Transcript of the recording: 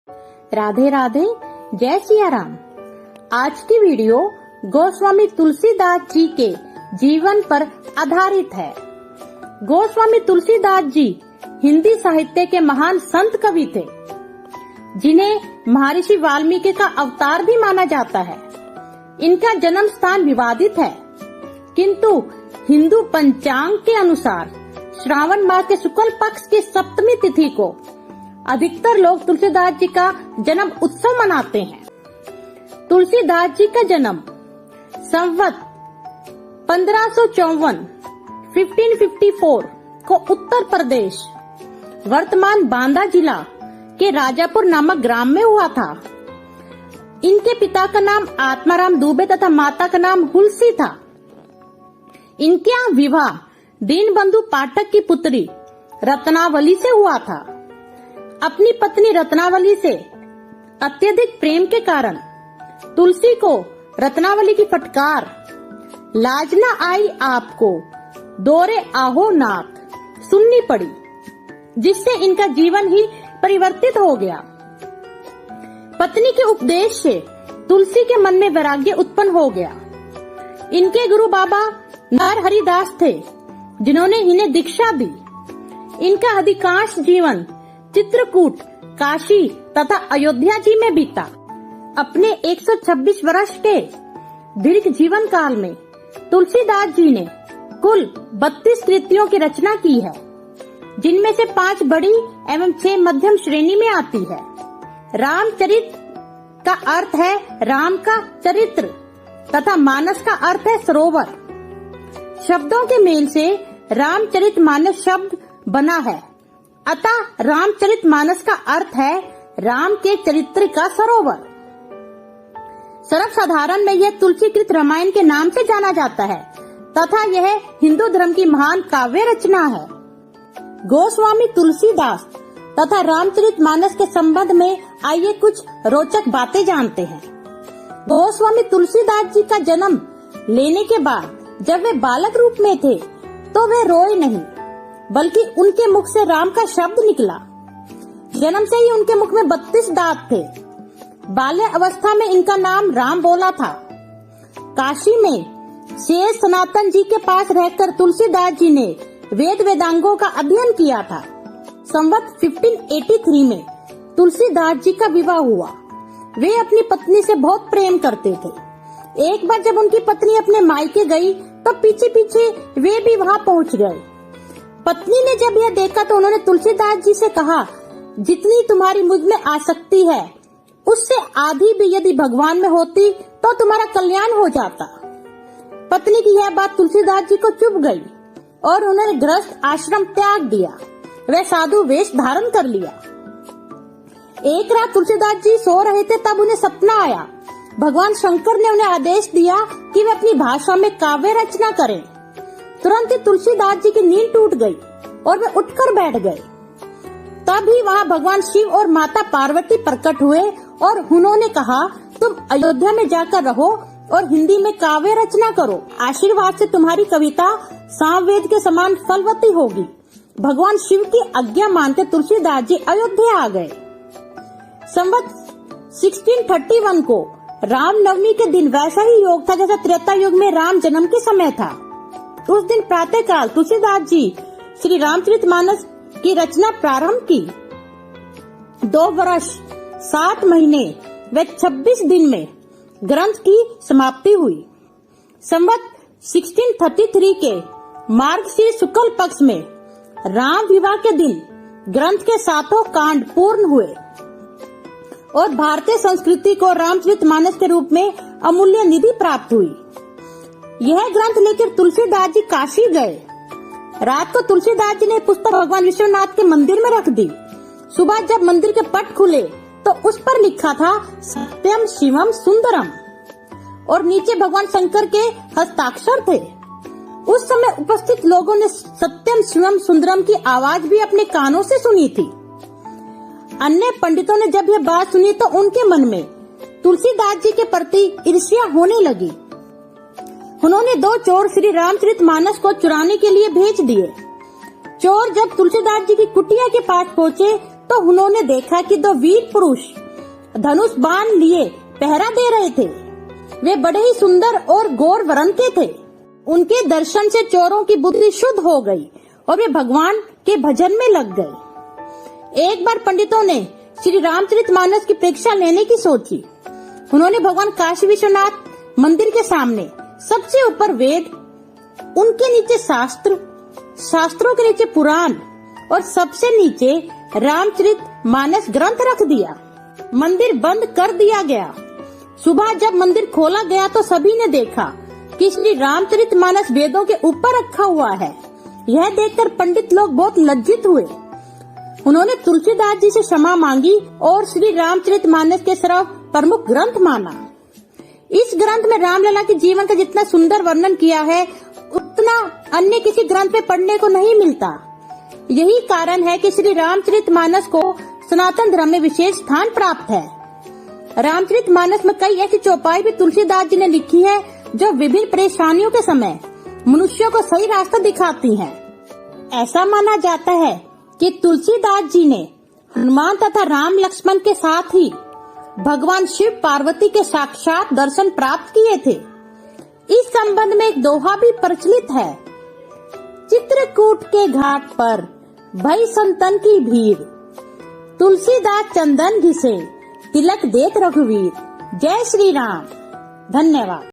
राधे राधे, जय सिया राम। आज की वीडियो गोस्वामी तुलसीदास जी के जीवन पर आधारित है। गोस्वामी तुलसीदास जी हिंदी साहित्य के महान संत कवि थे, जिन्हें महर्षि वाल्मीकि का अवतार भी माना जाता है। इनका जन्म स्थान विवादित है, किंतु हिंदू पंचांग के अनुसार श्रावण माह के शुक्ल पक्ष की सप्तमी तिथि को अधिकतर लोग तुलसीदास जी का जन्म उत्सव मनाते हैं। तुलसीदास जी का जन्म संवत 1554 1554 को उत्तर प्रदेश वर्तमान बांदा जिला के राजापुर नामक ग्राम में हुआ था। इनके पिता का नाम आत्माराम दुबे तथा माता का नाम हुलसी था। इनके यहाँ विवाह दीनबंधु पाठक की पुत्री रत्नावली से हुआ था। अपनी पत्नी रत्नावली से अत्यधिक प्रेम के कारण तुलसी को रत्नावली की फटकार लाज न आई आपको दोरे आहो नाथ सुननी पड़ी, जिससे इनका जीवन ही परिवर्तित हो गया। पत्नी के उपदेश से तुलसी के मन में वैराग्य उत्पन्न हो गया। इनके गुरु बाबा नर हरिदास थे, जिन्होंने इन्हें दीक्षा दी। इनका अधिकांश जीवन चित्रकूट, काशी तथा अयोध्या जी में बीता। अपने 126 वर्ष के दीर्घ जीवन काल में तुलसीदास जी ने कुल 32 कृतियों की रचना की है, जिनमें से 5 बड़ी एवं 6 मध्यम श्रेणी में आती है। रामचरित का अर्थ है राम का चरित्र तथा मानस का अर्थ है सरोवर। शब्दों के मेल से रामचरित मानस शब्द बना है, अतः रामचरित मानस का अर्थ है राम के चरित्र का सरोवर। सर्वसाधारण में यह तुलसीकृत रामायण के नाम से जाना जाता है तथा यह हिंदू धर्म की महान काव्य रचना है। गोस्वामी तुलसीदास तथा रामचरित मानस के संबंध में आइए कुछ रोचक बातें जानते हैं। गोस्वामी तुलसीदास जी का जन्म लेने के बाद जब वे बालक रूप में थे तो वे रोए नहीं, बल्कि उनके मुख से राम का शब्द निकला। जन्म से ही उनके मुख में 32 दांत थे। बाल्य अवस्था में इनका नाम राम बोला था। काशी में शेष सनातन जी के पास रहकर तुलसीदास जी ने वेद वेदांगों का अध्ययन किया था। संवत 1583 में तुलसीदास जी का विवाह हुआ। वे अपनी पत्नी से बहुत प्रेम करते थे। एक बार जब उनकी पत्नी अपने मायके गई तो पीछे पीछे वे भी वहाँ पहुँच गए। पत्नी ने जब यह देखा तो उन्होंने तुलसीदास जी से कहा, जितनी तुम्हारी मुझ में आसक्ति है उससे आधी भी यदि भगवान में होती तो तुम्हारा कल्याण हो जाता। पत्नी की यह बात तुलसीदास जी को चुभ गई और उन्होंने गृहस्थ आश्रम त्याग दिया। वे साधु वेश धारण कर लिया। एक रात तुलसीदास जी सो रहे थे, तब उन्हें सपना आया। भगवान शंकर ने उन्हें आदेश दिया कि वे अपनी भाषा में काव्य रचना करें। तुरंत ही तुलसीदास जी की नींद टूट गई और वे उठकर बैठ गए। तभी वहाँ भगवान शिव और माता पार्वती प्रकट हुए और उन्होंने कहा, तुम अयोध्या में जाकर रहो और हिंदी में काव्य रचना करो। आशीर्वाद से तुम्हारी कविता सामवेद के समान फलवती होगी। भगवान शिव की आज्ञा मानते तुलसीदास जी अयोध्या आ गए। संवत 1631 को रामनवमी के दिन वैसा ही योग था जैसा त्रेता युग में राम जन्म के समय था। उस दिन प्रातः काल तुलसीदास जी श्री रामचरितमानस की रचना प्रारंभ की। 2 वर्ष 7 महीने व 26 दिन में ग्रंथ की समाप्ति हुई। संवत 1633 के मार्गशीर्ष शुक्ल पक्ष में राम विवाह के दिन ग्रंथ के 7 कांड पूर्ण हुए और भारतीय संस्कृति को रामचरितमानस के रूप में अमूल्य निधि प्राप्त हुई। यह ग्रंथ लेकर तुलसीदास जी काशी गए। रात को तुलसीदास जी ने पुस्तक भगवान विश्वनाथ के मंदिर में रख दी। सुबह जब मंदिर के पट खुले तो उस पर लिखा था सत्यम शिवम सुंदरम और नीचे भगवान शंकर के हस्ताक्षर थे। उस समय उपस्थित लोगों ने सत्यम शिवम सुंदरम की आवाज भी अपने कानों से सुनी थी। अन्य पंडितों ने जब यह बात सुनी तो उनके मन में तुलसीदास जी के प्रति ईर्ष्या होने लगी। उन्होंने 2 चोर श्री रामचरितमानस को चुराने के लिए भेज दिए। चोर जब तुलसीदास जी की कुटिया के पास पहुँचे तो उन्होंने देखा कि दो वीर पुरुष धनुष बाण लिए पहरा दे रहे थे। वे बड़े ही सुंदर और गौर वर्ण के थे। उनके दर्शन से चोरों की बुद्धि शुद्ध हो गई और वे भगवान के भजन में लग गए। एक बार पंडितों ने श्री रामचरितमानस की परीक्षा लेने की सोची। उन्होंने भगवान काशी विश्वनाथ मंदिर के सामने सबसे ऊपर वेद, उनके नीचे शास्त्र, शास्त्रों के नीचे पुराण और सबसे नीचे रामचरितमानस ग्रंथ रख दिया। मंदिर बंद कर दिया गया। सुबह जब मंदिर खोला गया तो सभी ने देखा कि श्री रामचरितमानस वेदों के ऊपर रखा हुआ है। यह देखकर पंडित लोग बहुत लज्जित हुए। उन्होंने तुलसीदास जी से क्षमा मांगी और श्री रामचरितमानस के सर्व प्रमुख ग्रंथ माना। इस ग्रंथ में रामलला के जीवन का जितना सुंदर वर्णन किया है उतना अन्य किसी ग्रंथ में पढ़ने को नहीं मिलता। यही कारण है कि श्री रामचरितमानस को सनातन धर्म में विशेष स्थान प्राप्त है। रामचरितमानस में कई ऐसी चौपाई भी तुलसीदास जी ने लिखी है जो विभिन्न परेशानियों के समय मनुष्यों को सही रास्ता दिखाती हैं। ऐसा माना जाता है कि तुलसीदास जी ने हनुमान तथा राम लक्ष्मण के साथ ही भगवान शिव पार्वती के साक्षात दर्शन प्राप्त किए थे। इस संबंध में एक दोहा भी प्रचलित है। चित्रकूट के घाट पर भई संतन की भीड़, तुलसीदास चंदन घिसे, तिलक देत रघुवीर। जय श्री राम। धन्यवाद।